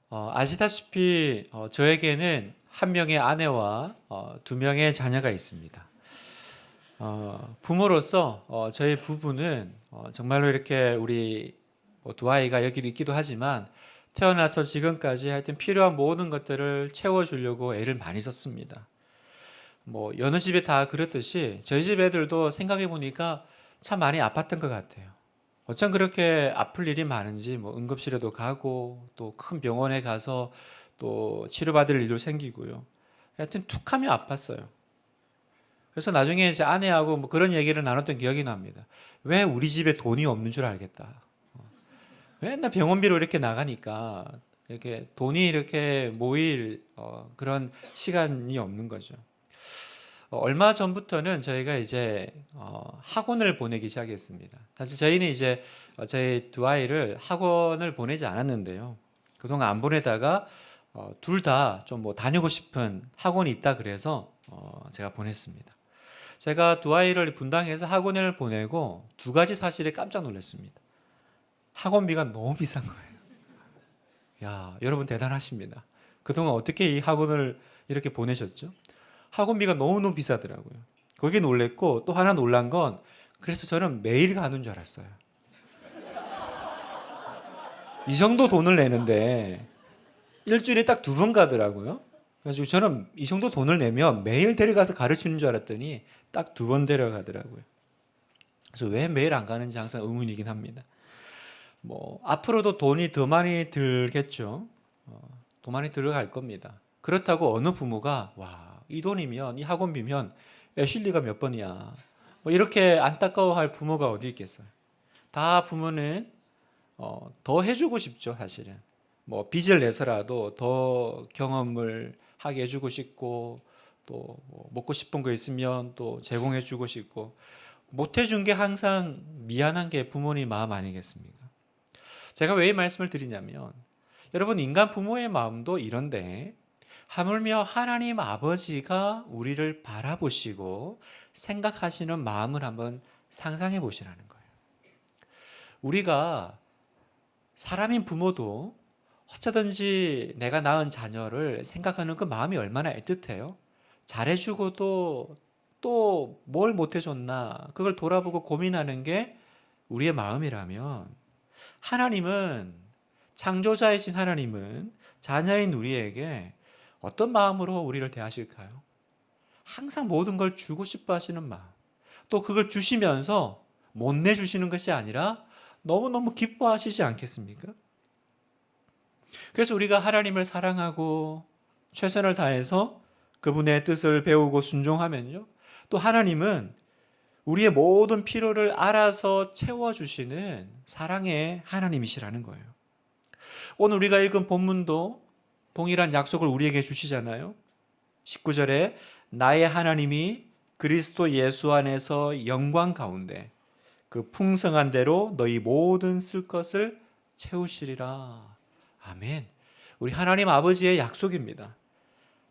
아시다시피 저에게는 한 명의 아내와 두 명의 자녀가 있습니다. 부모로서 저희 부부는 정말로 이렇게 우리 두 아이가 여기 있기도 하지만 태어나서 지금까지 하여튼 필요한 모든 것들을 채워주려고 애를 많이 썼습니다. 뭐 여느 집에 다 그렇듯이 저희 집 애들도 생각해 보니까 참 많이 아팠던 것 같아요. 어쩜 그렇게 아플 일이 많은지 뭐 응급실에도 가고 또 큰 병원에 가서 또 치료받을 일도 생기고요. 하여튼 툭하면 아팠어요. 그래서 나중에 이제 아내하고 뭐 그런 얘기를 나눴던 기억이 납니다. 왜 우리 집에 돈이 없는 줄 알겠다. 맨날 병원비로 이렇게 나가니까 이렇게 돈이 이렇게 모일 그런 시간이 없는 거죠. 얼마 전부터는 저희가 이제 학원을 보내기 시작했습니다. 사실 저희는 이제 저희 두 아이를 학원을 보내지 않았는데요. 그동안 안 보내다가 둘 다 좀 뭐 다니고 싶은 학원이 있다 그래서 제가 보냈습니다. 제가 두 아이를 분당해서 학원을 보내고 두 가지 사실에 깜짝 놀랐습니다. 학원비가 너무 비싼 거예요. 야, 여러분 대단하십니다. 그동안 어떻게 이 학원을 이렇게 보내셨죠? 학원비가 너무너무 비싸더라고요. 거기에 놀랬고 또 하나 놀란 건 그래서 저는 매일 가는 줄 알았어요. 이 정도 돈을 내는데 일주일에 딱 두 번 가더라고요. 그래서 저는 이 정도 돈을 내면 매일 데려가서 가르치는 줄 알았더니 딱 두 번 데려가더라고요. 그래서 왜 매일 안 가는지 항상 의문이긴 합니다. 뭐 앞으로도 돈이 더 많이 들겠죠. 더 많이 들어갈 겁니다. 그렇다고 어느 부모가 와, 이 돈이면 이 학원비면 애슐리가 몇 번이야. 뭐 이렇게 안타까워할 부모가 어디 있겠어요. 다 부모는 더 해주고 싶죠, 사실은. 뭐 빚을 내서라도 더 경험을 하게 해주고 싶고 또뭐 먹고 싶은 거 있으면 또 제공해주고 싶고 못 해준 게 항상 미안한 게 부모님 마음 아니겠습니까? 제가 왜 이 말씀을 드리냐면 여러분 인간 부모의 마음도 이런데 하물며 하나님 아버지가 우리를 바라보시고 생각하시는 마음을 한번 상상해 보시라는 거예요. 우리가 사람인 부모도 어쩌든지 내가 낳은 자녀를 생각하는 그 마음이 얼마나 애틋해요. 잘해주고도 또 뭘 못해줬나 그걸 돌아보고 고민하는 게 우리의 마음이라면 하나님은 창조자이신 하나님은 자녀인 우리에게 어떤 마음으로 우리를 대하실까요? 항상 모든 걸 주고 싶어 하시는 마음. 또 그걸 주시면서 못 내주시는 것이 아니라 너무너무 기뻐하시지 않겠습니까? 그래서 우리가 하나님을 사랑하고 최선을 다해서 그분의 뜻을 배우고 순종하면요. 또 하나님은 우리의 모든 필요를 알아서 채워주시는 사랑의 하나님이시라는 거예요. 오늘 우리가 읽은 본문도 동일한 약속을 우리에게 주시잖아요. 19절에 나의 하나님이 그리스도 예수 안에서 영광 가운데 그 풍성한 대로 너희 모든 쓸 것을 채우시리라. 아멘. 우리 하나님 아버지의 약속입니다.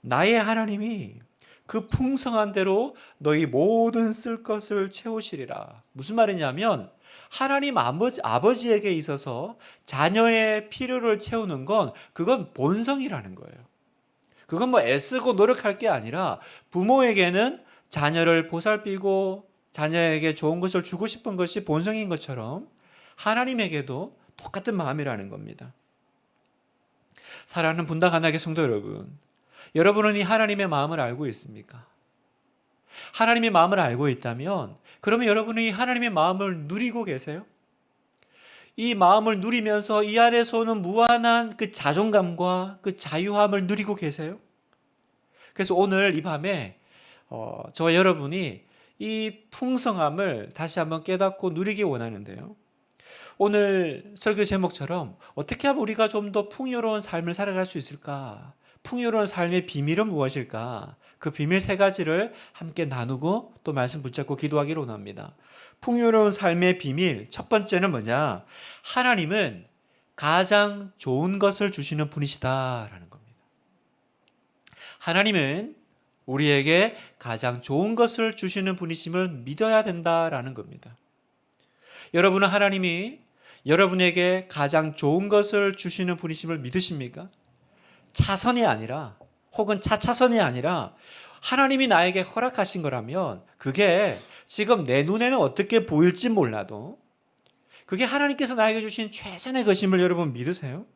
나의 하나님이 그 풍성한 대로 너희 모든 쓸 것을 채우시리라. 무슨 말이냐면 하나님 아버지에게 있어서 자녀의 필요를 채우는 건 그건 본성이라는 거예요. 그건 뭐 애쓰고 노력할 게 아니라 부모에게는 자녀를 보살피고 자녀에게 좋은 것을 주고 싶은 것이 본성인 것처럼 하나님에게도 똑같은 마음이라는 겁니다. 사랑하는 분당 하나님의 성도 여러분, 여러분은 이 하나님의 마음을 알고 있습니까? 하나님의 마음을 알고 있다면 그러면 여러분은 이 하나님의 마음을 누리고 계세요? 이 마음을 누리면서 이 안에서 오는 무한한 그 자존감과 그 자유함을 누리고 계세요? 그래서 오늘 이 밤에 저와 여러분이 이 풍성함을 다시 한번 깨닫고 누리기 원하는데요. 오늘 설교 제목처럼 어떻게 하면 우리가 좀 더 풍요로운 삶을 살아갈 수 있을까? 풍요로운 삶의 비밀은 무엇일까? 그 비밀 세 가지를 함께 나누고 또 말씀 붙잡고 기도하기로 원합니다. 풍요로운 삶의 비밀 첫 번째는 뭐냐? 하나님은 가장 좋은 것을 주시는 분이시다라는 겁니다. 하나님은 우리에게 가장 좋은 것을 주시는 분이심을 믿어야 된다라는 겁니다. 여러분은 하나님이 여러분에게 가장 좋은 것을 주시는 분이심을 믿으십니까? 차선이 아니라 혹은 차차선이 아니라 하나님이 나에게 허락하신 거라면 그게 지금 내 눈에는 어떻게 보일지 몰라도 그게 하나님께서 나에게 주신 최선의 것임을 여러분 믿으세요?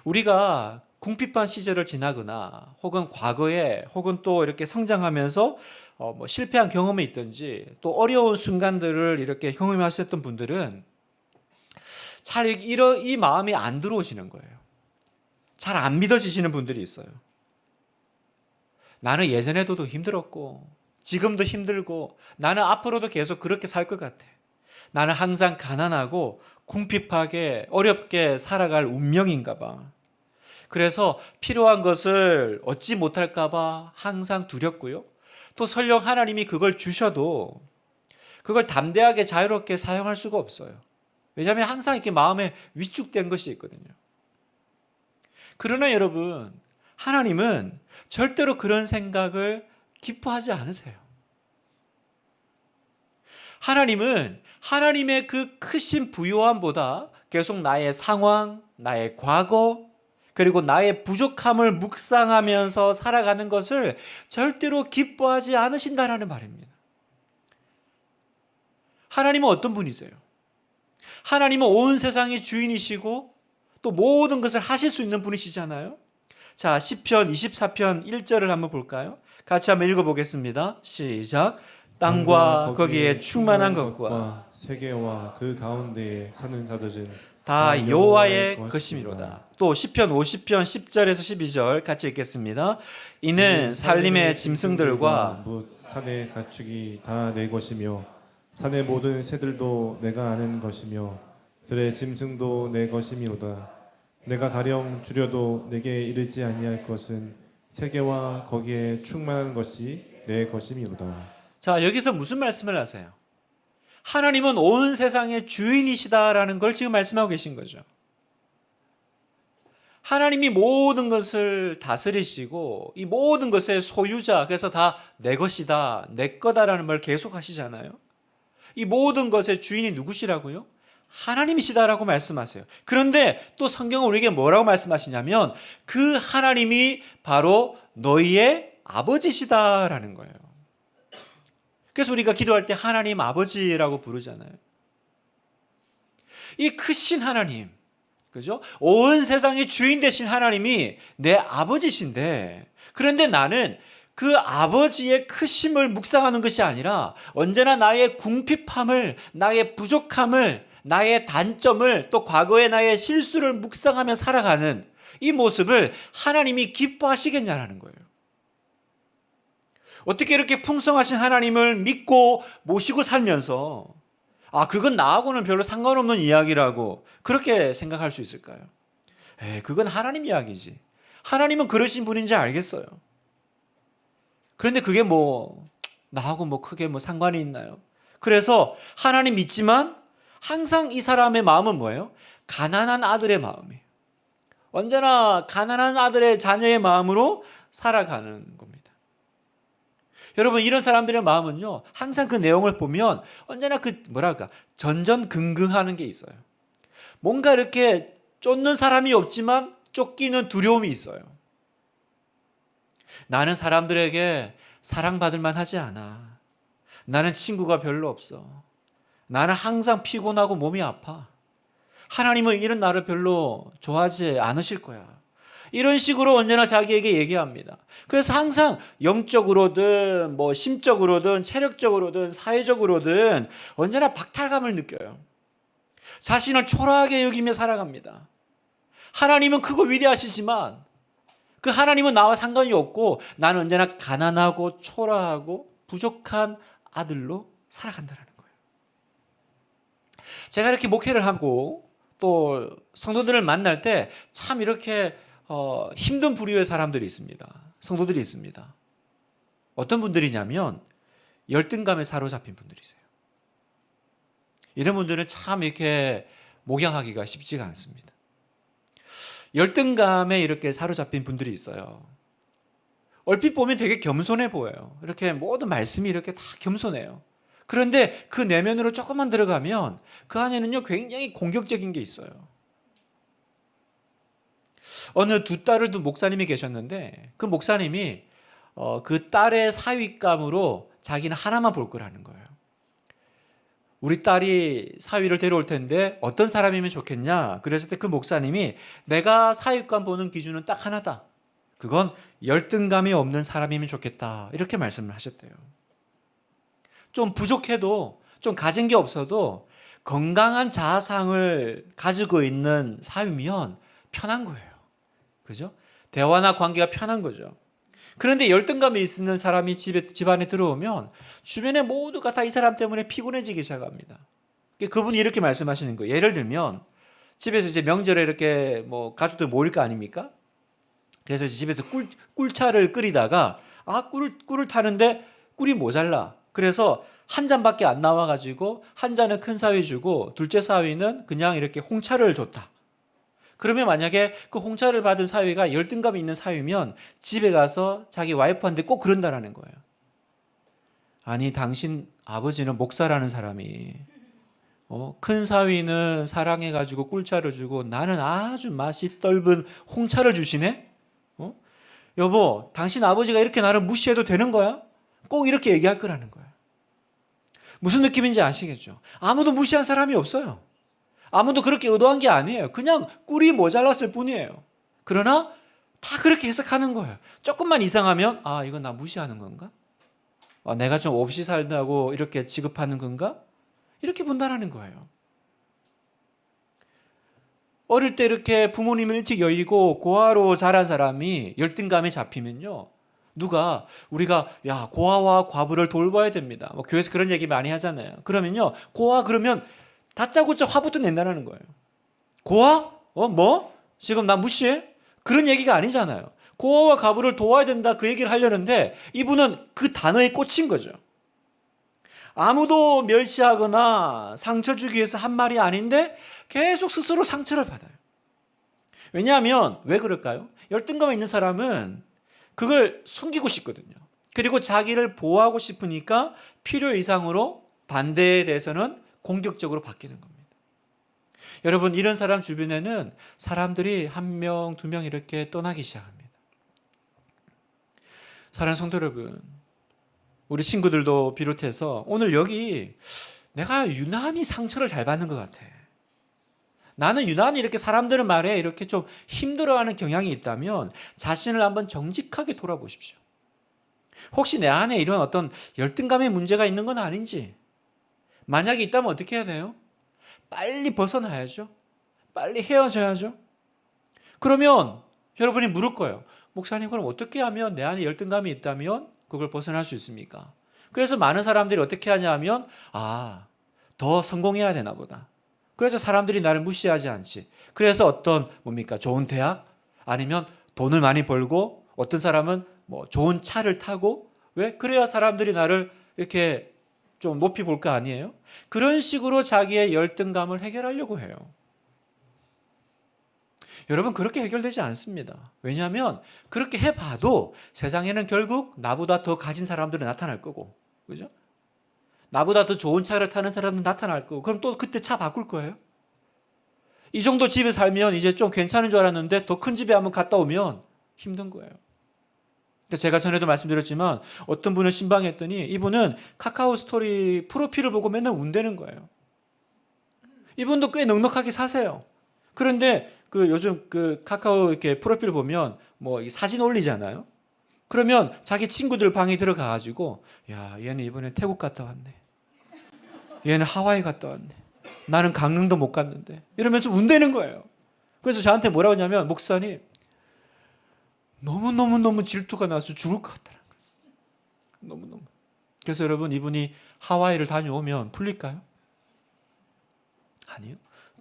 우리가 궁핍한 시절을 지나거나 혹은 과거에 혹은 또 이렇게 성장하면서 뭐 실패한 경험이 있든지 또 어려운 순간들을 이렇게 경험하셨던 분들은 잘 이 마음이 안 들어오시는 거예요. 잘 안 믿어지시는 분들이 있어요. 나는 예전에도 더 힘들었고 지금도 힘들고 나는 앞으로도 계속 그렇게 살 것 같아. 나는 항상 가난하고 궁핍하게 어렵게 살아갈 운명인가 봐. 그래서 필요한 것을 얻지 못할까 봐 항상 두렵고요. 또 설령 하나님이 그걸 주셔도 그걸 담대하게 자유롭게 사용할 수가 없어요. 왜냐하면 항상 이렇게 마음에 위축된 것이 있거든요. 그러나 여러분, 하나님은 절대로 그런 생각을 기뻐하지 않으세요. 하나님은 하나님의 그 크신 부요함보다 계속 나의 상황, 나의 과거, 그리고 나의 부족함을 묵상하면서 살아가는 것을 절대로 기뻐하지 않으신다라는 말입니다. 하나님은 어떤 분이세요? 하나님은 온 세상의 주인이시고 또 모든 것을 하실 수 있는 분이시잖아요. 자, 시편 24편 1절을 한번 볼까요? 같이 한번 읽어보겠습니다. 시작. 땅과 거기에 충만한 것과 세계와 그 가운데에 사는 자들은 다 여호와의 것이미로다. 또 시편 50편 10절에서 12절 같이 읽겠습니다. 이는 살림의 짐승들과 뭇 산의 가축이 다 내 것이며 산의 모든 새들도 내가 아는 것이며 들의 짐승도 내 것이미로다. 내가 가령 줄여도 내게 이르지 아니할 것은 세계와 거기에 충만한 것이 내 것이미로다. 자, 여기서 무슨 말씀을 하세요? 하나님은 온 세상의 주인이시다라는 걸 지금 말씀하고 계신 거죠. 하나님이 모든 것을 다스리시고 이 모든 것의 소유자, 그래서 다 내 것이다, 내 거다라는 말 계속 하시잖아요. 이 모든 것의 주인이 누구시라고요? 하나님이시다라고 말씀하세요. 그런데 또 성경은 우리에게 뭐라고 말씀하시냐면 그 하나님이 바로 너희의 아버지시다라는 거예요. 그래서 우리가 기도할 때 하나님 아버지라고 부르잖아요. 이 크신 하나님, 그죠? 온 세상의 주인 되신 하나님이 내 아버지신데, 그런데 나는 그 아버지의 크심을 묵상하는 것이 아니라 언제나 나의 궁핍함을, 나의 부족함을, 나의 단점을, 또 과거의 나의 실수를 묵상하며 살아가는 이 모습을 하나님이 기뻐하시겠냐라는 거예요. 어떻게 이렇게 풍성하신 하나님을 믿고 모시고 살면서 그건 나하고는 별로 상관없는 이야기라고 그렇게 생각할 수 있을까요? 그건 하나님 이야기지. 하나님은 그러신 분인지 알겠어요. 그런데 그게 나하고 크게 상관이 있나요? 그래서 하나님 믿지만 항상 이 사람의 마음은 뭐예요? 가난한 아들의 마음이에요. 언제나 가난한 아들의 자녀의 마음으로 살아가는 겁니다. 여러분, 이런 사람들의 마음은요, 항상 그 내용을 보면 언제나 전전긍긍하는 게 있어요. 뭔가 이렇게 쫓는 사람이 없지만 쫓기는 두려움이 있어요. 나는 사람들에게 사랑받을 만하지 않아. 나는 친구가 별로 없어. 나는 항상 피곤하고 몸이 아파. 하나님은 이런 나를 별로 좋아하지 않으실 거야. 이런 식으로 언제나 자기에게 얘기합니다. 그래서 항상 영적으로든 심적으로든 체력적으로든 사회적으로든 언제나 박탈감을 느껴요. 자신을 초라하게 여기며 살아갑니다. 하나님은 크고 위대하시지만 그 하나님은 나와 상관이 없고 나는 언제나 가난하고 초라하고 부족한 아들로 살아간다는 거예요. 제가 이렇게 목회를 하고 또 성도들을 만날 때 참 이렇게 힘든 부류의 사람들이 있습니다. 성도들이 있습니다. 어떤 분들이냐면 열등감에 사로잡힌 분들이세요. 이런 분들은 참 이렇게 목양하기가 쉽지가 않습니다. 열등감에 이렇게 사로잡힌 분들이 있어요. 얼핏 보면 되게 겸손해 보여요. 이렇게 모든 말씀이 이렇게 다 겸손해요. 그런데 그 내면으로 조금만 들어가면 그 안에는요 굉장히 공격적인 게 있어요. 어느 두 딸을 둔 목사님이 계셨는데 그 목사님이 그 딸의 사위감으로 자기는 하나만 볼 거라는 거예요. 우리 딸이 사위를 데려올 텐데 어떤 사람이면 좋겠냐? 그랬을 때 그 목사님이 내가 사위감 보는 기준은 딱 하나다. 그건 열등감이 없는 사람이면 좋겠다. 이렇게 말씀을 하셨대요. 좀 부족해도 좀 가진 게 없어도 건강한 자아상을 가지고 있는 사위면 편한 거예요. 그죠? 대화나 관계가 편한 거죠. 그런데 열등감이 있는 사람이 집안에 들어오면 주변의 모두가 다 이 사람 때문에 피곤해지기 시작합니다. 그분이 이렇게 말씀하시는 거예요. 예를 들면 집에서 이제 명절에 이렇게 뭐 가족들 모일 거 아닙니까? 그래서 집에서 꿀차를 끓이다가 꿀을 타는데 꿀이 모자라. 그래서 한 잔밖에 안 나와가지고 한 잔은 큰 사위 주고 둘째 사위는 그냥 이렇게 홍차를 줬다. 그러면 만약에 그 홍차를 받은 사위가 열등감이 있는 사위면 집에 가서 자기 와이프한테 꼭 그런다라는 거예요. 아니 당신 아버지는 목사라는 사람이 큰 사위는 사랑해가지고 꿀차를 주고 나는 아주 맛이 떫은 홍차를 주시네? 여보 당신 아버지가 이렇게 나를 무시해도 되는 거야? 꼭 이렇게 얘기할 거라는 거예요. 무슨 느낌인지 아시겠죠? 아무도 무시한 사람이 없어요. 아무도 그렇게 의도한 게 아니에요. 그냥 꿀이 모자랐을 뿐이에요. 그러나 다 그렇게 해석하는 거예요. 조금만 이상하면 이건 나 무시하는 건가? 내가 좀 없이 살다고 이렇게 취급하는 건가? 이렇게 본다라는 거예요. 어릴 때 이렇게 부모님을 일찍 여의고 고아로 자란 사람이 열등감에 잡히면요. 우리가 고아와 과부를 돌봐야 됩니다. 교회에서 그런 얘기 많이 하잖아요. 그러면요. 고아 그러면 다짜고짜 화부터 낸다는 거예요. 고아? 지금 나 무시해? 그런 얘기가 아니잖아요. 고아와 과부를 도와야 된다 그 얘기를 하려는데 이분은 그 단어에 꽂힌 거죠. 아무도 멸시하거나 상처 주기 위해서 한 말이 아닌데 계속 스스로 상처를 받아요. 왜냐하면 왜 그럴까요? 열등감이 있는 사람은 그걸 숨기고 싶거든요. 그리고 자기를 보호하고 싶으니까 필요 이상으로 반대에 대해서는 공격적으로 바뀌는 겁니다. 여러분 이런 사람 주변에는 사람들이 한 명, 두 명 이렇게 떠나기 시작합니다. 사랑하는 성도 여러분, 우리 친구들도 비롯해서 오늘 여기 내가 유난히 상처를 잘 받는 것 같아. 나는 유난히 이렇게 사람들의 말에 이렇게 좀 힘들어하는 경향이 있다면 자신을 한번 정직하게 돌아보십시오. 혹시 내 안에 이런 어떤 열등감의 문제가 있는 건 아닌지, 만약에 있다면 어떻게 해야 돼요? 빨리 벗어나야죠. 빨리 헤어져야죠. 그러면 여러분이 물을 거예요. 목사님, 그럼 어떻게 하면 내 안에 열등감이 있다면 그걸 벗어날 수 있습니까? 그래서 많은 사람들이 어떻게 하냐면 더 성공해야 되나 보다. 그래서 사람들이 나를 무시하지 않지. 그래서 좋은 대학? 아니면 돈을 많이 벌고 어떤 사람은 좋은 차를 타고 왜? 그래야 사람들이 나를 이렇게 좀 높이 볼 거 아니에요? 그런 식으로 자기의 열등감을 해결하려고 해요. 여러분 그렇게 해결되지 않습니다. 왜냐하면 그렇게 해봐도 세상에는 결국 나보다 더 가진 사람들이 나타날 거고, 그죠? 나보다 더 좋은 차를 타는 사람은 나타날 거고, 그럼 또 그때 차 바꿀 거예요? 이 정도 집에 살면 이제 좀 괜찮은 줄 알았는데 더 큰 집에 한번 갔다 오면 힘든 거예요. 제가 전에도 말씀드렸지만 어떤 분을 신방했더니 이분은 카카오 스토리 프로필을 보고 맨날 운대는 거예요. 이분도 꽤 넉넉하게 사세요. 그런데 요즘 카카오 이렇게 프로필 보면 사진 올리잖아요. 그러면 자기 친구들 방에 들어가가지고 얘는 이번에 태국 갔다 왔네. 얘는 하와이 갔다 왔네. 나는 강릉도 못 갔는데. 이러면서 운대는 거예요. 그래서 저한테 뭐라고 하냐면 목사님 너무너무 질투가 나서 죽을 것 같다는 거예요. 너무너무. 그래서 여러분 이분이 하와이를 다녀오면 풀릴까요? 아니요.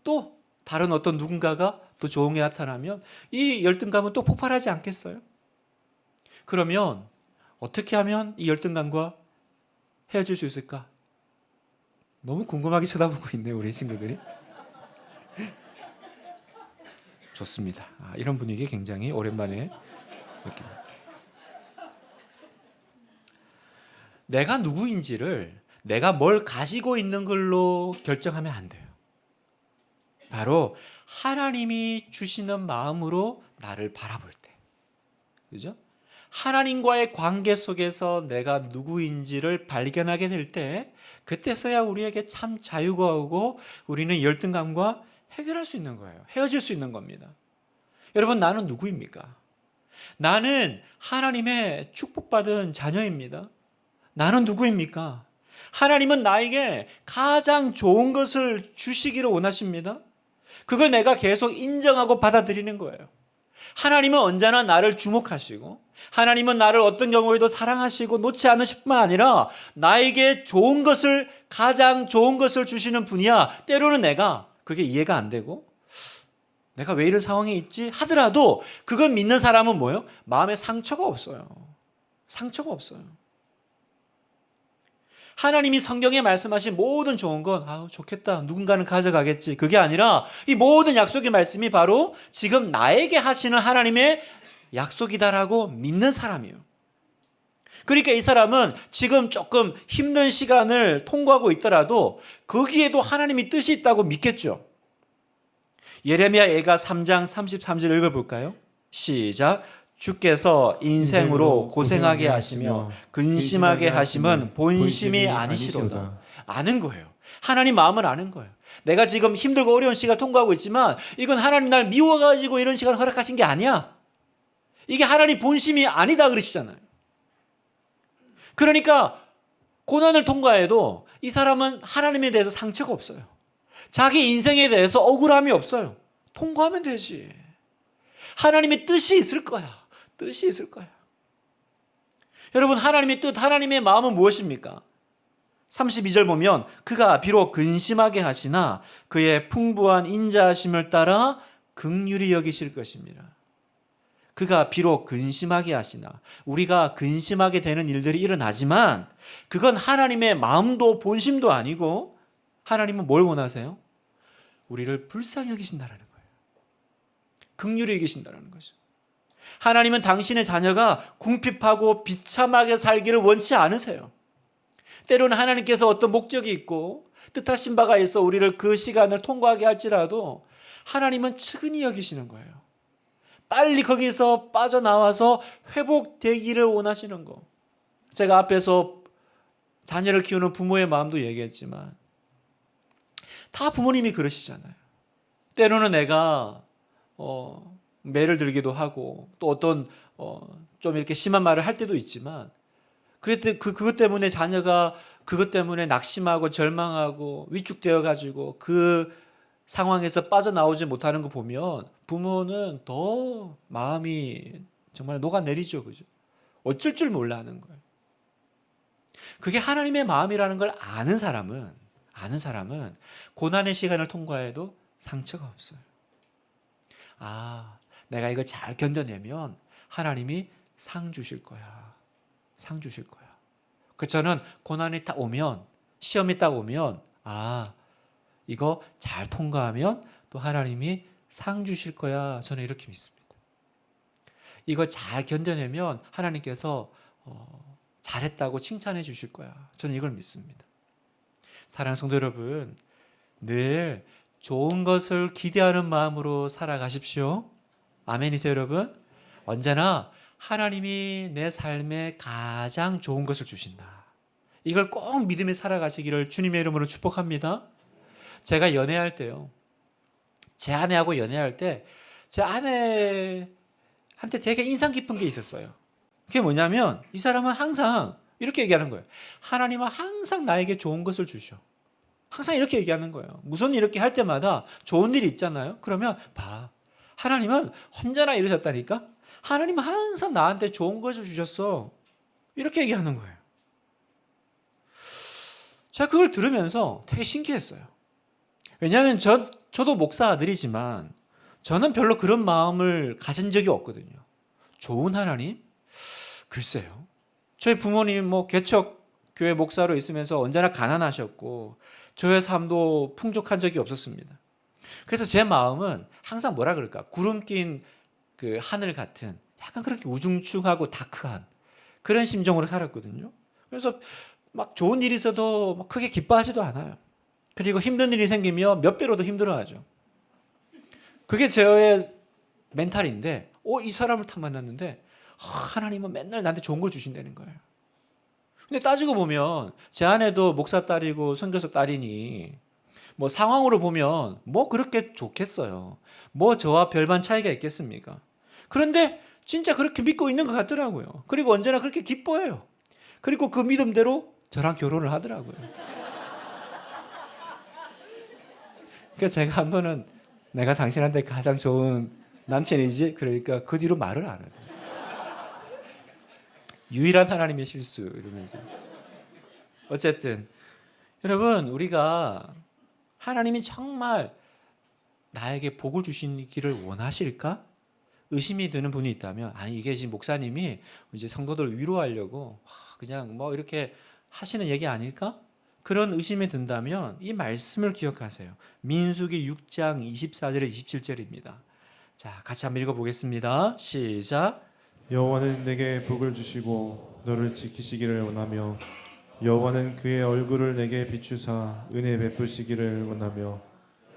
또 다른 어떤 누군가가 더 좋은 게 나타나면 이 열등감은 또 폭발하지 않겠어요? 그러면 어떻게 하면 이 열등감과 헤어질 수 있을까? 너무 궁금하게 쳐다보고 있네요, 우리 친구들이. 좋습니다. 이런 분위기 굉장히 오랜만에 느낍니다. 내가 누구인지를 내가 뭘 가지고 있는 걸로 결정하면 안 돼요. 바로 하나님이 주시는 마음으로 나를 바라볼 때. 그죠? 하나님과의 관계 속에서 내가 누구인지를 발견하게 될 때, 그때서야 우리에게 참 자유가 오고 우리는 열등감과 해결할 수 있는 거예요. 헤어질 수 있는 겁니다. 여러분, 나는 누구입니까? 나는 하나님의 축복받은 자녀입니다. 나는 누구입니까? 하나님은 나에게 가장 좋은 것을 주시기를 원하십니다. 그걸 내가 계속 인정하고 받아들이는 거예요. 하나님은 언제나 나를 주목하시고, 하나님은 나를 어떤 경우에도 사랑하시고 놓지 않으실 뿐만 아니라 나에게 좋은 것을, 가장 좋은 것을 주시는 분이야. 때로는 내가 그게 이해가 안 되고 내가 왜 이런 상황에 있지 하더라도 그걸 믿는 사람은 뭐예요? 마음에 상처가 없어요. 상처가 없어요. 하나님이 성경에 말씀하신 모든 좋은 건 아우 좋겠다, 누군가는 가져가겠지, 그게 아니라 이 모든 약속의 말씀이 바로 지금 나에게 하시는 하나님의 약속이다라고 믿는 사람이에요. 그러니까 이 사람은 지금 조금 힘든 시간을 통과하고 있더라도 거기에도 하나님이 뜻이 있다고 믿겠죠. 예레미야 예가 3장 33절 읽어볼까요? 시작. 주께서 인생으로 고생하게 하시며 근심하게 하심은 본심이 아니시로다. 아는 거예요. 하나님 마음을 아는 거예요. 내가 지금 힘들고 어려운 시간을 통과하고 있지만 이건 하나님 날 미워가지고 이런 시간을 허락하신 게 아니야. 이게 하나님 본심이 아니다 그러시잖아요. 그러니까 고난을 통과해도 이 사람은 하나님에 대해서 상처가 없어요. 자기 인생에 대해서 억울함이 없어요. 통과하면 되지. 하나님의 뜻이 있을 거야. 뜻이 있을 거야. 여러분, 하나님의 뜻, 하나님의 마음은 무엇입니까? 32절 보면 그가 비록 근심하게 하시나 그의 풍부한 인자하심을 따라 긍휼히 여기실 것입니다. 그가 비록 근심하게 하시나, 우리가 근심하게 되는 일들이 일어나지만 그건 하나님의 마음도 본심도 아니고 하나님은 뭘 원하세요? 우리를 불쌍히 여기신다라는 거예요. 긍휼히 여기신다라는 거죠. 하나님은 당신의 자녀가 궁핍하고 비참하게 살기를 원치 않으세요. 때로는 하나님께서 어떤 목적이 있고 뜻하신 바가 있어 우리를 그 시간을 통과하게 할지라도 하나님은 측은히 여기시는 거예요. 빨리 거기서 빠져나와서 회복되기를 원하시는 거. 제가 앞에서 자녀를 키우는 부모의 마음도 얘기했지만 다 부모님이 그러시잖아요. 때로는 내가 매를 들기도 하고 또 어떤 좀 이렇게 심한 말을 할 때도 있지만 그것 때문에 자녀가 그것 때문에 낙심하고 절망하고 위축되어 가지고 그 상황에서 빠져나오지 못하는 거 보면 부모는 더 마음이 정말 녹아내리죠. 그죠? 어쩔 줄 몰라 하는 거예요. 그게 하나님의 마음이라는 걸 아는 사람은 고난의 시간을 통과해도 상처가 없어요. 아, 내가 이걸 잘 견뎌내면 하나님이 상 주실 거야. 상 주실 거야. 그 저는 고난이 딱 오면, 시험이 딱 오면, 아, 이거 잘 통과하면 또 하나님이 상 주실 거야. 저는 이렇게 믿습니다. 이걸 잘 견뎌내면 하나님께서 잘했다고 칭찬해 주실 거야. 저는 이걸 믿습니다. 사랑하는 성도 여러분, 늘 좋은 것을 기대하는 마음으로 살아가십시오. 아멘이세요, 여러분? 언제나 하나님이 내 삶에 가장 좋은 것을 주신다. 이걸 꼭 믿으며 살아가시기를 주님의 이름으로 축복합니다. 제가 연애할 때요, 제 아내하고 연애할 때 제 아내한테 되게 인상 깊은 게 있었어요. 그게 뭐냐면 이 사람은 항상 이렇게 얘기하는 거예요. 하나님은 항상 나에게 좋은 것을 주셔. 항상 이렇게 얘기하는 거예요. 무슨 일 이렇게 할 때마다 좋은 일이 있잖아요. 그러면 봐, 하나님은 언제나 이러셨다니까. 하나님은 항상 나한테 좋은 것을 주셨어. 이렇게 얘기하는 거예요. 제가 그걸 들으면서 되게 신기했어요. 왜냐하면 저도 목사 아들이지만 저는 별로 그런 마음을 가진 적이 없거든요. 좋은 하나님? 글쎄요. 저희 부모님 개척 교회 목사로 있으면서 언제나 가난하셨고 저의 삶도 풍족한 적이 없었습니다. 그래서 제 마음은 항상 뭐라 그럴까? 구름 낀 그 하늘 같은 약간 그렇게 우중충하고 다크한 그런 심정으로 살았거든요. 그래서 막 좋은 일이 있어도 막 크게 기뻐하지도 않아요. 그리고 힘든 일이 생기면 몇 배로 더 힘들어하죠. 그게 저의 멘탈인데, 이 사람을 딱 만났는데 하나님은 맨날 나한테 좋은 걸 주신다는 거예요. 근데 따지고 보면 제 아내도 목사 딸이고 선교사 딸이니 뭐 상황으로 보면 뭐 그렇게 좋겠어요. 뭐 저와 별반 차이가 있겠습니까? 그런데 진짜 그렇게 믿고 있는 것 같더라고요. 그리고 언제나 그렇게 기뻐해요. 그리고 그 믿음대로 저랑 결혼을 하더라고요. 그래서 제가 한 번은 내가 당신한테 가장 좋은 남편이지? 그러니까 그 뒤로 말을 안 해요. 유일한 하나님의 실수 이러면서. 어쨌든 여러분, 우리가 하나님이 정말 나에게 복을 주시기를 원하실까? 의심이 드는 분이 있다면, 아니 이게 지금 목사님이 이제 성도들을 위로하려고 그냥 뭐 이렇게 하시는 얘기 아닐까? 그런 의심이 든다면 이 말씀을 기억하세요. 민수기 6장 24절에 27절입니다. 자, 같이 한번 읽어보겠습니다. 시작. 여호와는 내게 복을 주시고 너를 지키시기를 원하며 여호와는 그의 얼굴을 내게 비추사 은혜 베푸시기를 원하며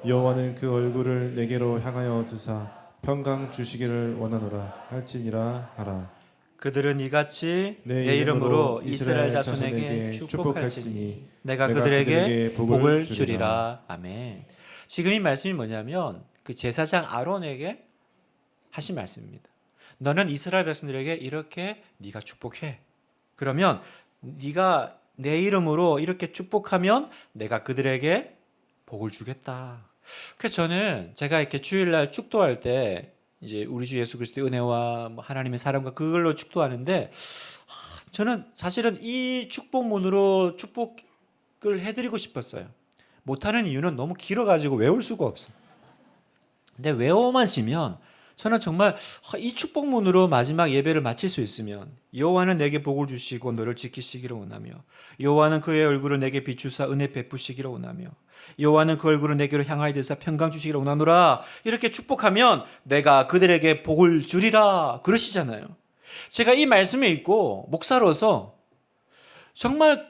여호와는 그 얼굴을 내게로 향하여 드사 평강 주시기를 원하노라 할지니라 하라. 그들은 이같이 내 이름으로 이스라엘 자손에게 축복할지니 내가 그들에게 복을 주리라. 아멘. 지금 이 말씀이 뭐냐면 그 제사장 아론에게 하신 말씀입니다. 너는 이스라엘 백성들에게 이렇게 네가 축복해. 그러면 네가 내 이름으로 이렇게 축복하면 내가 그들에게 복을 주겠다. 그래서 저는 제가 이렇게 주일날 축도할 때 이제 우리 주 예수 그리스도의 은혜와 하나님의 사랑과 그걸로 축도하는데, 저는 사실은 이 축복문으로 축복을 해드리고 싶었어요. 못하는 이유는 너무 길어가지고 외울 수가 없어요. 근데 외워만 지면 저는 정말 이 축복문으로 마지막 예배를 마칠 수 있으면 여호와는 내게 복을 주시고 너를 지키시기를 원하며 여호와는 그의 얼굴을 내게 비추사 은혜 베푸시기를 원하며 여호와는 그 얼굴을 내게로 향하여 드사 평강 주시기를 원하노라. 이렇게 축복하면 내가 그들에게 복을 주리라 그러시잖아요. 제가 이 말씀을 읽고 목사로서 정말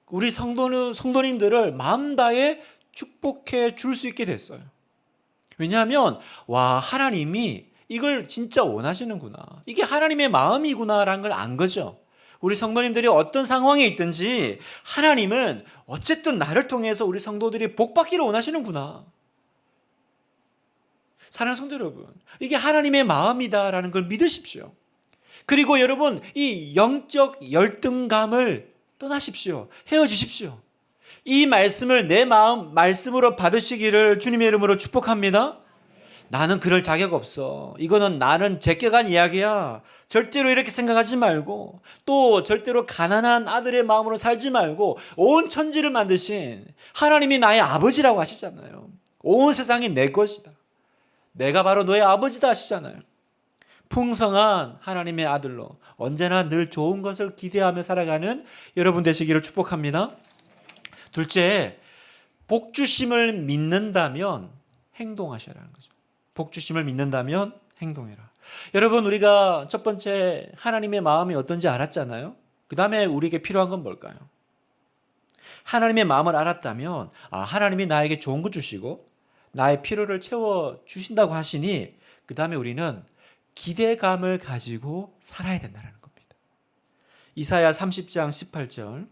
우리 성도님들을 마음 다해 축복해 줄 수 있게 됐어요. 왜냐하면 하나님이 이걸 진짜 원하시는구나, 이게 하나님의 마음이구나라는 걸 안 거죠. 우리 성도님들이 어떤 상황에 있든지 하나님은 어쨌든 나를 통해서 우리 성도들이 복받기를 원하시는구나. 사랑하는 성도 여러분, 이게 하나님의 마음이다라는 걸 믿으십시오. 그리고 여러분, 이 영적 열등감을 떠나십시오. 헤어지십시오. 이 말씀을 내 마음 말씀으로 받으시기를 주님의 이름으로 축복합니다. 나는 그럴 자격 없어, 이거는 나는 제껴간 이야기야, 절대로 이렇게 생각하지 말고, 또 절대로 가난한 아들의 마음으로 살지 말고, 온 천지를 만드신 하나님이 나의 아버지라고 하시잖아요. 온 세상이 내 것이다, 내가 바로 너의 아버지다 하시잖아요. 풍성한 하나님의 아들로 언제나 늘 좋은 것을 기대하며 살아가는 여러분 되시기를 축복합니다. 둘째, 복주심을 믿는다면 행동하셔라는 거죠. 복주심을 믿는다면 행동해라. 여러분, 우리가 첫 번째 하나님의 마음이 어떤지 알았잖아요. 그 다음에 우리에게 필요한 건 뭘까요? 하나님의 마음을 알았다면 하나님이 나에게 좋은 것 주시고 나의 필요를 채워주신다고 하시니 그 다음에 우리는 기대감을 가지고 살아야 된다는 겁니다. 이사야 30장 18절.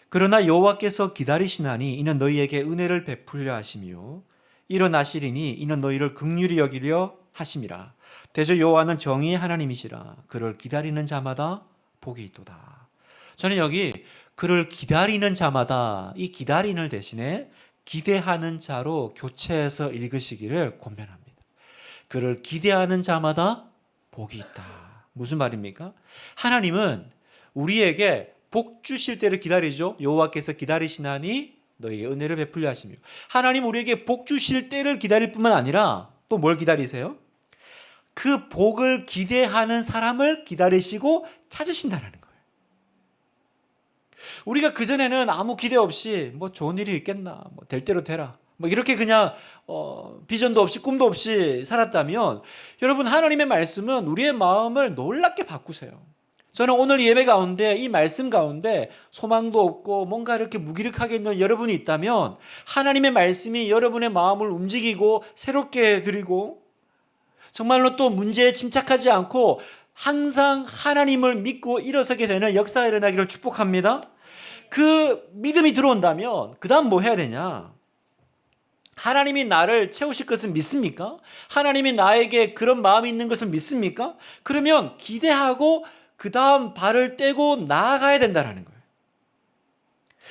그러나 여호와께서 기다리시나니 이는 너희에게 은혜를 베풀려 하시며 일어나시리니 이는 너희를 긍휼히 여기려 하심이라. 대저 여호와는 정의의 하나님이시라. 그를 기다리는 자마다 복이 있도다. 저는 여기 그를 기다리는 자마다, 이 기다리는 대신에 기대하는 자로 교체해서 읽으시기를 권면합니다. 그를 기대하는 자마다 복이 있다. 무슨 말입니까? 하나님은 우리에게 복 주실 때를 기다리죠. 여호와께서 기다리시나니 너에게 은혜를 베풀려 하시며. 하나님 우리에게 복 주실 때를 기다릴 뿐만 아니라 또 뭘 기다리세요? 그 복을 기대하는 사람을 기다리시고 찾으신다는 거예요. 우리가 그전에는 아무 기대 없이 뭐 좋은 일이 있겠나, 뭐 될 대로 되라, 뭐 이렇게 그냥 비전도 없이 꿈도 없이 살았다면, 여러분 하나님의 말씀은 우리의 마음을 놀랍게 바꾸세요. 저는 오늘 예배 가운데 이 말씀 가운데 소망도 없고 뭔가 이렇게 무기력하게 있는 여러분이 있다면 하나님의 말씀이 여러분의 마음을 움직이고 새롭게 해드리고 정말로 또 문제에 침착하지 않고 항상 하나님을 믿고 일어서게 되는 역사가 일어나기를 축복합니다. 그 믿음이 들어온다면 그 다음 뭐 해야 되냐? 하나님이 나를 채우실 것을 믿습니까? 하나님이 나에게 그런 마음이 있는 것을 믿습니까? 그러면 기대하고 그 다음 발을 떼고 나아가야 된다는 거예요.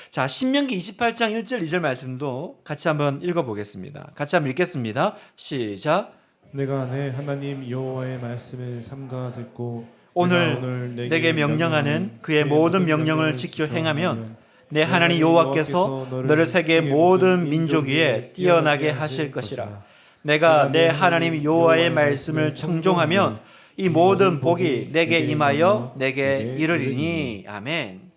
자, 신명기 28장 1절 2절 말씀도 같이 한번 읽어보겠습니다. 같이 한번 읽겠습니다. 시작. 내가 내 하나님 여호와의 말씀을 삼가 듣고 오늘 내게 명령하는 그의 모든 명령을 지켜 행하면 내 하나님 여호와께서 너를 세계 모든 민족 위에 뛰어나게 하실 것이라. 내가 내 하나님 여호와의 말씀을 청종하면 이 모든 복이 내게 임하여 내게 이르리니. 아멘.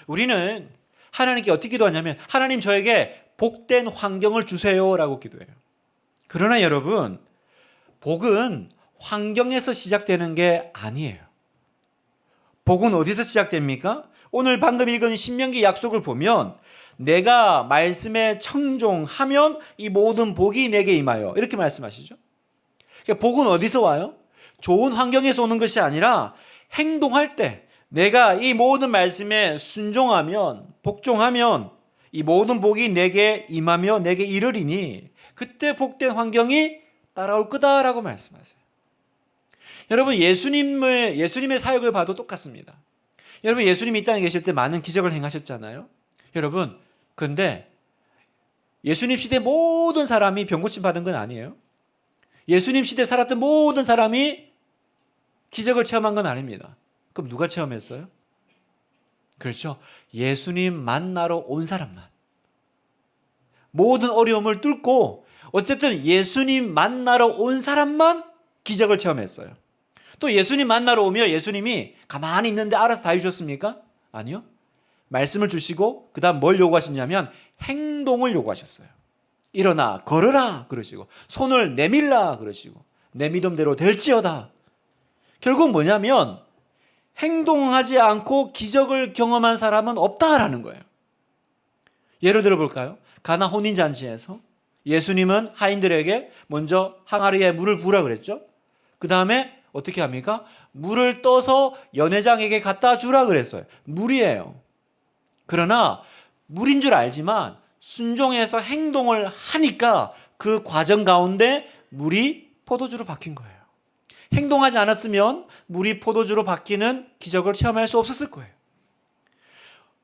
우리는 하나님께 어떻게 기도하냐면 하나님 저에게 복된 환경을 주세요라고 기도해요. 그러나 여러분, 복은 환경에서 시작되는 게 아니에요. 복은 어디서 시작됩니까? 오늘 방금 읽은 신명기 약속을 보면 내가 말씀에 청종하면 이 모든 복이 내게 임하여 이렇게 말씀하시죠. 그러니까 복은 어디서 와요? 좋은 환경에서 오는 것이 아니라 행동할 때 내가 이 모든 말씀에 순종하면 복종하면 이 모든 복이 내게 임하며 내게 이르리니 그때 복된 환경이 따라올 거다라고 말씀하세요. 여러분 예수님의 사역을 봐도 똑같습니다. 여러분 예수님이 이 땅에 계실 때 많은 기적을 행하셨잖아요. 여러분 근데 예수님 시대 모든 사람이 병고침 받은 건 아니에요. 예수님 시대 살았던 모든 사람이 기적을 체험한 건 아닙니다. 그럼 누가 체험했어요? 그렇죠. 예수님 만나러 온 사람만. 모든 어려움을 뚫고 어쨌든 예수님 만나러 온 사람만 기적을 체험했어요. 또 예수님 만나러 오며 예수님이 가만히 있는데 알아서 다 해주셨습니까? 아니요. 말씀을 주시고 그 다음 뭘 요구하셨냐면 행동을 요구하셨어요. 일어나 걸으라 그러시고 손을 내밀라 그러시고 내 믿음대로 될지어다. 결국 뭐냐면 행동하지 않고 기적을 경험한 사람은 없다라는 거예요. 예를 들어 볼까요? 가나 혼인잔치에서 예수님은 하인들에게 먼저 항아리에 물을 부으라 그랬죠. 그 다음에 어떻게 합니까? 물을 떠서 연회장에게 갖다 주라 그랬어요. 물이에요. 그러나 물인 줄 알지만 순종해서 행동을 하니까 그 과정 가운데 물이 포도주로 바뀐 거예요. 행동하지 않았으면 물이 포도주로 바뀌는 기적을 체험할 수 없었을 거예요.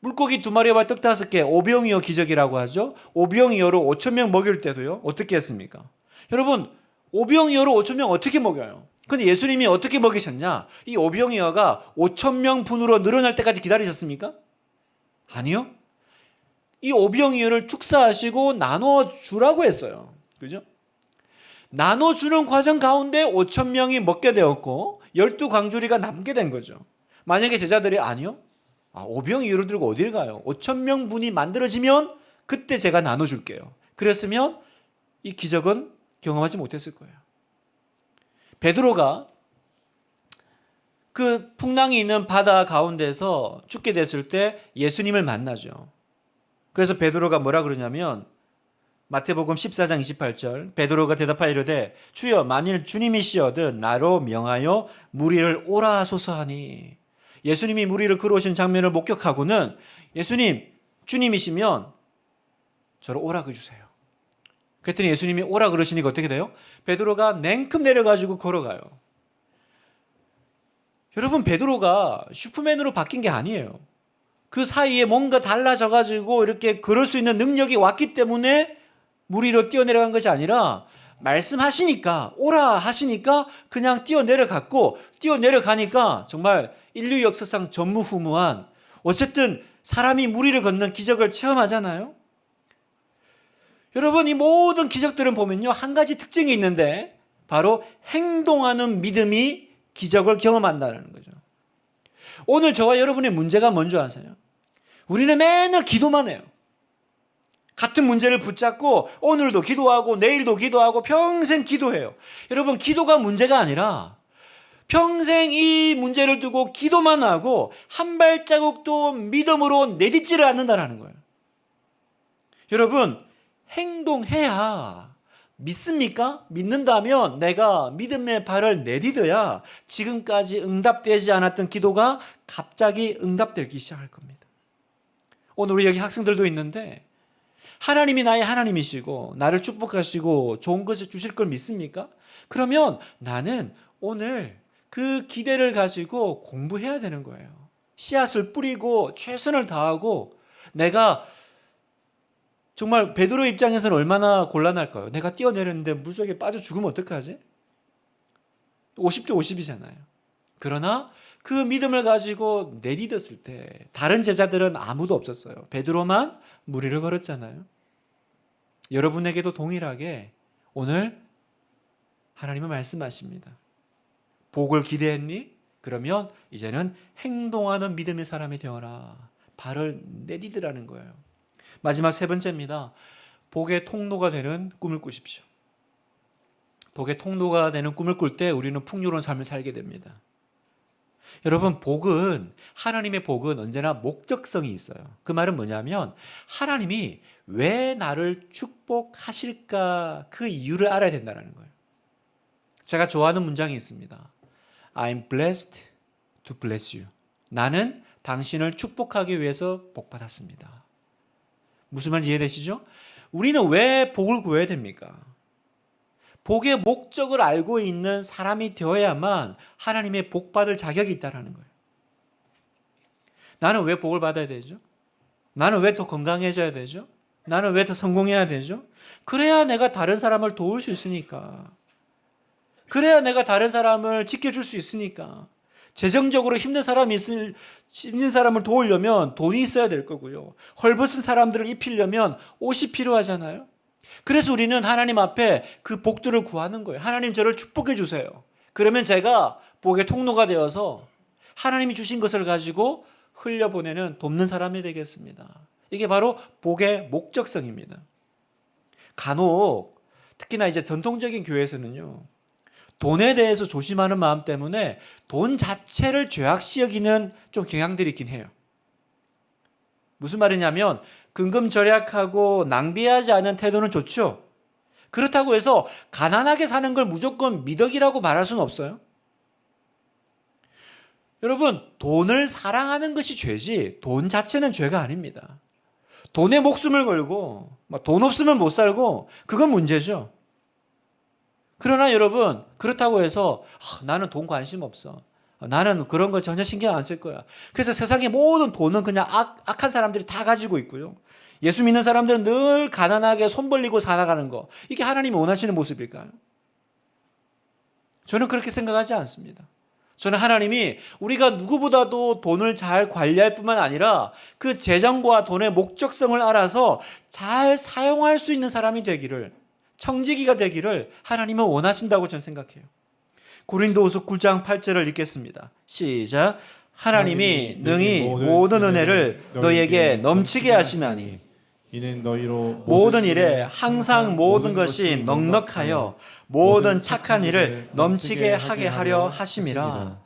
물고기 2마리와 떡 5개, 오병이어 기적이라고 하죠. 오병이어로 5,000명 먹일 때도요. 어떻게 했습니까? 여러분, 오병이어로 5,000명 어떻게 먹여요? 근데 예수님이 어떻게 먹이셨냐? 이 오병이어가 5,000명 분으로 늘어날 때까지 기다리셨습니까? 아니요. 이 오병이어를 축사하시고 나눠주라고 했어요. 그죠? 나눠주는 과정 가운데 5,000명이 먹게 되었고 12광주리가 남게 된 거죠. 만약에 제자들이 아니요. 오병이어를 들고 어딜 가요? 5,000명 분이 만들어지면 그때 제가 나눠줄게요. 그랬으면 이 기적은 경험하지 못했을 거예요. 베드로가 그 풍랑이 있는 바다 가운데서 죽게 됐을 때 예수님을 만나죠. 그래서 베드로가 뭐라 그러냐면 마태복음 14장 28절 베드로가 대답하여 이르되 주여 만일 주님이시여든 나로 명하여 무리를 오라 하소서 하니 예수님이 무리를 걸어오신 장면을 목격하고는 예수님 주님이시면 저를 오라 그러세요. 그랬더니 예수님이 오라 그러시니까 어떻게 돼요? 베드로가 냉큼 내려가지고 걸어가요. 여러분 베드로가 슈퍼맨으로 바뀐 게 아니에요. 그 사이에 뭔가 달라져가지고 이렇게 걸을 수 있는 능력이 왔기 때문에 무리로 뛰어내려간 것이 아니라 말씀하시니까 오라 하시니까 그냥 뛰어내려갔고 뛰어내려가니까 정말 인류 역사상 전무후무한 어쨌든 사람이 무리를 걷는 기적을 체험하잖아요. 여러분 이 모든 기적들은 보면요 한 가지 특징이 있는데 바로 행동하는 믿음이 기적을 경험한다는 거죠. 오늘 저와 여러분의 문제가 뭔지 아세요? 우리는 맨날 기도만 해요. 같은 문제를 붙잡고 오늘도 기도하고 내일도 기도하고 평생 기도해요. 여러분 기도가 문제가 아니라 평생 이 문제를 두고 기도만 하고 한 발자국도 믿음으로 내딛지를 않는다는 거예요. 여러분 행동해야 믿습니까? 믿는다면 내가 믿음의 발을 내디뎌야 지금까지 응답되지 않았던 기도가 갑자기 응답되기 시작할 겁니다. 오늘 우리 여기 학생들도 있는데 하나님이 나의 하나님이시고 나를 축복하시고 좋은 것을 주실 걸 믿습니까? 그러면 나는 오늘 그 기대를 가지고 공부해야 되는 거예요. 씨앗을 뿌리고 최선을 다하고 내가 정말 베드로 입장에서는 얼마나 곤란할까요? 내가 뛰어내렸는데 물속에 빠져 죽으면 어떡하지? 50대 50이잖아요. 그러나 그 믿음을 가지고 내디뎠을 때 다른 제자들은 아무도 없었어요. 베드로만 무리를 걸었잖아요. 여러분에게도 동일하게 오늘 하나님은 말씀하십니다. 복을 기대했니? 그러면 이제는 행동하는 믿음의 사람이 되어라. 발을 내디디라는 거예요. 마지막 세 번째입니다. 복의 통로가 되는 꿈을 꾸십시오. 복의 통로가 되는 꿈을 꿀 때 우리는 풍요로운 삶을 살게 됩니다. 여러분, 하나님의 복은 언제나 목적성이 있어요. 그 말은 뭐냐면 하나님이 왜 나를 축복하실까 그 이유를 알아야 된다는 거예요. 제가 좋아하는 문장이 있습니다. I'm blessed to bless you. 나는 당신을 축복하기 위해서 복받았습니다. 무슨 말인지 이해되시죠? 우리는 왜 복을 구해야 됩니까? 복의 목적을 알고 있는 사람이 되어야만 하나님의 복받을 자격이 있다는 거예요. 나는 왜 복을 받아야 되죠? 나는 왜 더 건강해져야 되죠? 나는 왜 더 성공해야 되죠? 그래야 내가 다른 사람을 도울 수 있으니까. 그래야 내가 다른 사람을 지켜줄 수 있으니까. 재정적으로 힘든 사람을 도우려면 돈이 있어야 될 거고요. 헐벗은 사람들을 입히려면 옷이 필요하잖아요. 그래서 우리는 하나님 앞에 그 복들을 구하는 거예요. 하나님 저를 축복해 주세요. 그러면 제가 복의 통로가 되어서 하나님이 주신 것을 가지고 흘려보내는 돕는 사람이 되겠습니다. 이게 바로 복의 목적성입니다. 간혹 특히나 이제 전통적인 교회에서는요. 돈에 대해서 조심하는 마음 때문에 돈 자체를 죄악시 여기는 좀 경향들이 있긴 해요. 무슨 말이냐면 근검절약하고 낭비하지 않은 태도는 좋죠. 그렇다고 해서 가난하게 사는 걸 무조건 미덕이라고 말할 수는 없어요. 여러분, 돈을 사랑하는 것이 죄지 돈 자체는 죄가 아닙니다. 돈에 목숨을 걸고 돈 없으면 못 살고 그건 문제죠. 그러나 여러분, 그렇다고 해서 나는 돈 관심 없어. 나는 그런 거 전혀 신경 안 쓸 거야. 그래서 세상의 모든 돈은 그냥 악한 사람들이 다 가지고 있고요. 예수 믿는 사람들은 늘 가난하게 손 벌리고 살아가는 거. 이게 하나님이 원하시는 모습일까요? 저는 그렇게 생각하지 않습니다. 저는 하나님이 우리가 누구보다도 돈을 잘 관리할 뿐만 아니라 그 재정과 돈의 목적성을 알아서 잘 사용할 수 있는 사람이 되기를, 청지기가 되기를 하나님은 원하신다고 저는 생각해요. 고린도후서 9장 8절을 읽겠습니다. 시작. 하나님이 능히 모든 은혜를 너희에게 넘치게 하시나니 이는 너희로 모든 일에 항상 모든 것이 넉넉하여 모든 착한 일을 넘치게 하게 하려 하심이라.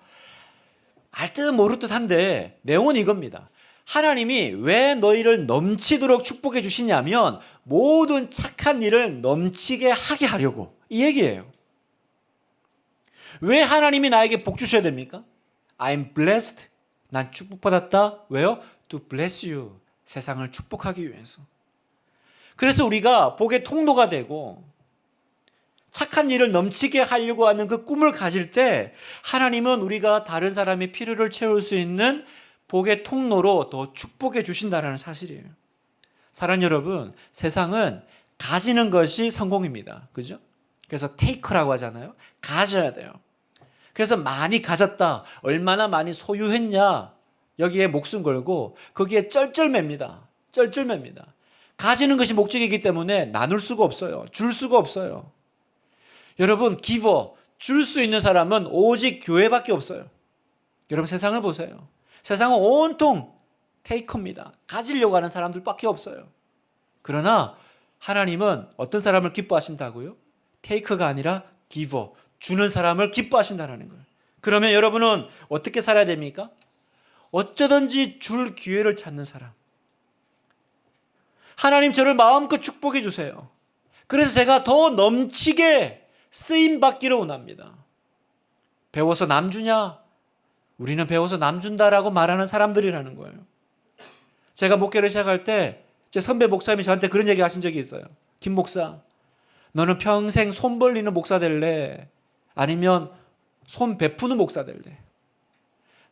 알 듯 모를 듯한데 내용은 이겁니다. 하나님이 왜 너희를 넘치도록 축복해 주시냐면 모든 착한 일을 넘치게 하게 하려고, 이 얘기예요. 왜 하나님이 나에게 복 주셔야 됩니까? I'm blessed. 난 축복받았다. 왜요? To bless you. 세상을 축복하기 위해서. 그래서 우리가 복의 통로가 되고 착한 일을 넘치게 하려고 하는 그 꿈을 가질 때 하나님은 우리가 다른 사람의 필요를 채울 수 있는 복의 통로로 더 축복해 주신다는 사실이에요. 사랑하는 여러분, 세상은 가지는 것이 성공입니다. 그죠? 그래서 테이크라고 하잖아요. 가져야 돼요. 그래서 많이 가졌다. 얼마나 많이 소유했냐. 여기에 목숨 걸고 거기에 쩔쩔맵니다. 쩔쩔맵니다. 가지는 것이 목적이기 때문에 나눌 수가 없어요. 줄 수가 없어요. 여러분, 기버, 줄 수 있는 사람은 오직 교회밖에 없어요. 여러분, 세상을 보세요. 세상은 온통 테이커입니다. 가지려고 하는 사람들밖에 없어요. 그러나 하나님은 어떤 사람을 기뻐하신다고요? 테이커가 아니라 기버, 주는 사람을 기뻐하신다는 거예요. 그러면 여러분은 어떻게 살아야 됩니까? 어쩌든지 줄 기회를 찾는 사람. 하나님 저를 마음껏 축복해 주세요. 그래서 제가 더 넘치게 쓰임 받기를 원합니다. 배워서 남 주냐? 우리는 배워서 남 준다라고 말하는 사람들이라는 거예요. 제가 목회를 시작할 때 제 선배 목사님이 저한테 그런 얘기 하신 적이 있어요. 김 목사, 너는 평생 손 벌리는 목사 될래? 아니면 손 베푸는 목사 될래?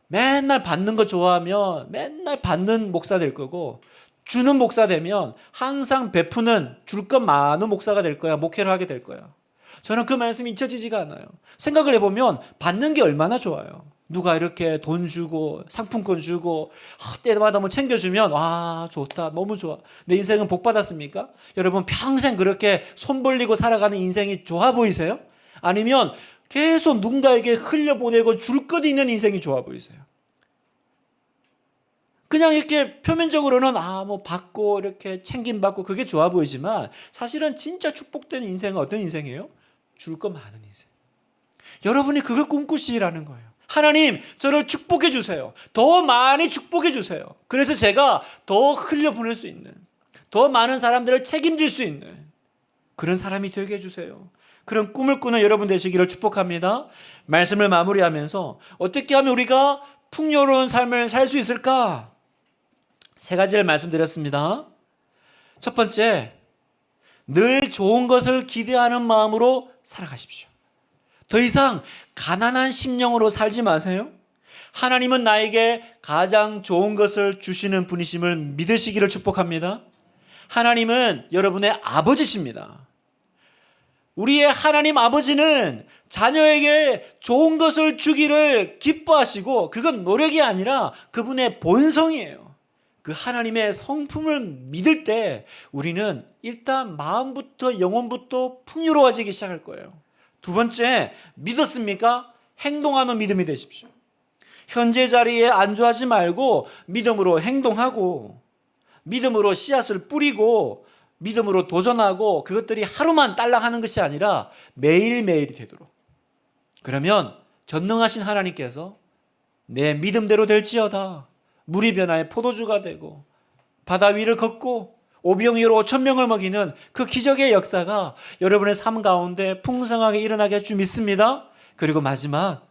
맨날 받는 거 좋아하면 맨날 받는 목사 될 거고, 주는 목사 되면 항상 베푸는, 줄 것 많은 목사가 될 거야. 목회를 하게 될 거야. 저는 그 말씀이 잊혀지지가 않아요. 생각을 해보면 받는 게 얼마나 좋아요. 누가 이렇게 돈 주고 상품권 주고 때마다 뭐 챙겨주면 와, 좋다, 너무 좋아, 내 인생은 복 받았습니까? 여러분, 평생 그렇게 손 벌리고 살아가는 인생이 좋아 보이세요? 아니면 계속 누군가에게 흘려보내고 줄 것 있는 인생이 좋아 보이세요? 그냥 이렇게 표면적으로는 뭐 받고 이렇게 챙김받고 그게 좋아 보이지만, 사실은 진짜 축복된 인생은 어떤 인생이에요? 줄 거 많은 인생. 여러분이 그걸 꿈꾸시라는 거예요. 하나님, 저를 축복해 주세요. 더 많이 축복해 주세요. 그래서 제가 더 흘려보낼 수 있는, 더 많은 사람들을 책임질 수 있는 그런 사람이 되게 해주세요. 그런 꿈을 꾸는 여러분 되시기를 축복합니다. 말씀을 마무리하면서 어떻게 하면 우리가 풍요로운 삶을 살 수 있을까? 3가지를 말씀드렸습니다. 첫 번째, 늘 좋은 것을 기대하는 마음으로 살아가십시오. 더 이상 가난한 심령으로 살지 마세요. 하나님은 나에게 가장 좋은 것을 주시는 분이심을 믿으시기를 축복합니다. 하나님은 여러분의 아버지십니다. 우리의 하나님 아버지는 자녀에게 좋은 것을 주기를 기뻐하시고, 그건 노력이 아니라 그분의 본성이에요. 그 하나님의 성품을 믿을 때 우리는 일단 마음부터 영혼부터 풍요로워지기 시작할 거예요. 두 번째, 믿었습니까? 행동하는 믿음이 되십시오. 현재 자리에 안주하지 말고 믿음으로 행동하고, 믿음으로 씨앗을 뿌리고, 믿음으로 도전하고, 그것들이 하루만 딸락하는 것이 아니라 매일매일이 되도록. 그러면 전능하신 하나님께서 내 믿음대로 될지어다, 물이 변화의 포도주가 되고 바다 위를 걷고 오병이어로 5,000명을 먹이는 그 기적의 역사가 여러분의 삶 가운데 풍성하게 일어나게 할 줄 믿습니다. 그리고 마지막,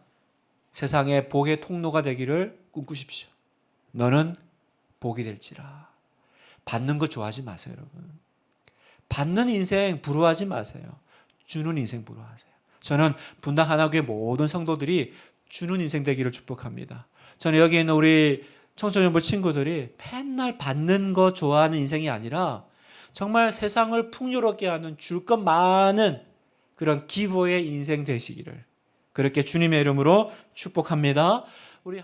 세상의 복의 통로가 되기를 꿈꾸십시오. 너는 복이 될지라. 받는 거 좋아하지 마세요, 여러분. 받는 인생 부러워하지 마세요. 주는 인생 부러워하세요. 저는 분당 하나교회 모든 성도들이 주는 인생 되기를 축복합니다. 저는 여기 있는 우리 청소년부 친구들이 맨날 받는 거 좋아하는 인생이 아니라 정말 세상을 풍요롭게 하는, 줄 것 많은 그런 기부의 인생 되시기를 그렇게 주님의 이름으로 축복합니다. 우리